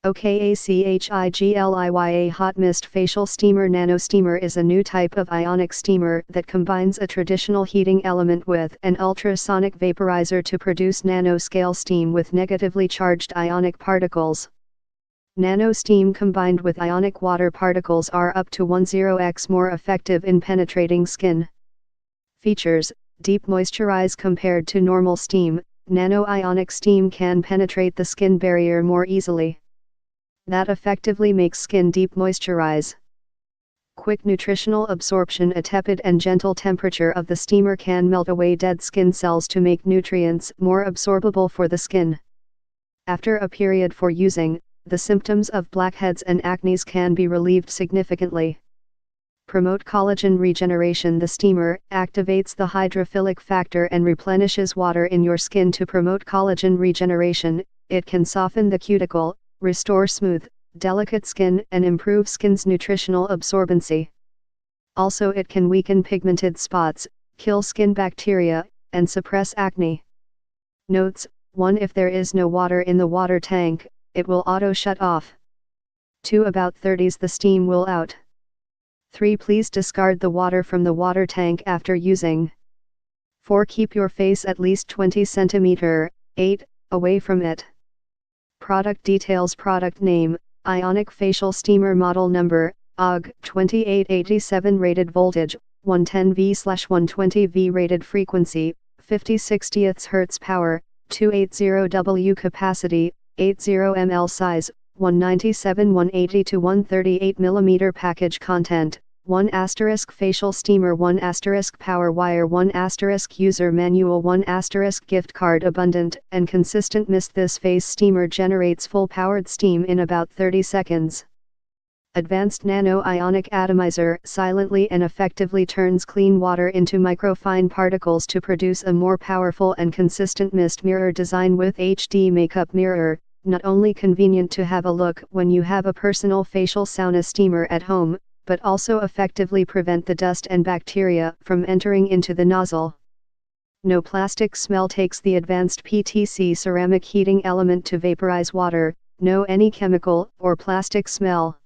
OKACHI Hot Mist Facial Steamer. Nanosteamer is a new type of ionic steamer that combines a traditional heating element with an ultrasonic vaporizer to produce nanoscale steam with negatively charged ionic particles. Nano steam combined with ionic water particles are up to 10x more effective in penetrating skin. Features: deep moisturize. Compared to normal steam, nano ionic steam can penetrate the skin barrier more easily. That effectively makes skin deep moisturize. Quick nutritional absorption. A tepid and gentle temperature of the steamer can melt away dead skin cells to make nutrients more absorbable for the skin. After a period for using, the symptoms of blackheads and acnes can be relieved significantly. Promote collagen regeneration. The steamer activates the hydrophilic factor and replenishes water in your skin to promote collagen regeneration. It can soften the cuticle, restore smooth, delicate skin and improve skin's nutritional absorbency. Also, it can weaken pigmented spots, kill skin bacteria, and suppress acne. Notes: 1. If there is no water in the water tank, it will auto shut off. 2. About 30s the steam will out. 3. Please discard the water from the water tank after using. 4. Keep your face at least 20 cm, 8, away from it. Product details. Product name: Ionic Facial Steamer. Model number: OG 2887. Rated voltage: 110V/120V. Rated frequency: 50/60 Hz. Power: 280W. Capacity: 80 ml. Size: 197 180 to 138 mm. Package content: 1 * facial steamer, 1 * power wire, 1 * user manual, 1 * gift card. Abundant and consistent mist. This face steamer generates full powered steam in about 30 seconds. Advanced Nano Ionic Atomizer silently and effectively turns clean water into microfine particles to produce a more powerful and consistent mist. Mirror design with HD makeup mirror. Not only convenient to have a look when you have a personal facial sauna steamer at home, but also effectively prevent the dust and bacteria from entering into the nozzle. No plastic smell. Takes the advanced PTC ceramic heating element to vaporize water. No any chemical or plastic smell.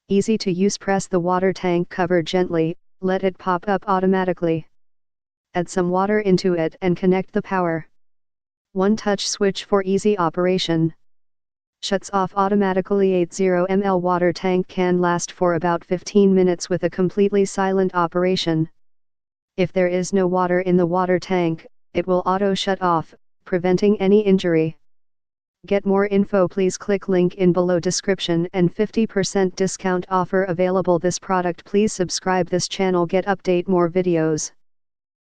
Easy to use. Press the water tank cover gently, let it pop up automatically. Add some water into it and connect the power. One touch switch for easy operation. Shuts off automatically. 80 ml water tank can last for about 15 minutes with a completely silent operation. If there is no water in the water tank, it will auto shut off, preventing any injury. Get more info, please click link in below description and 50% discount offer available. This product. Please subscribe this channel, get update more videos.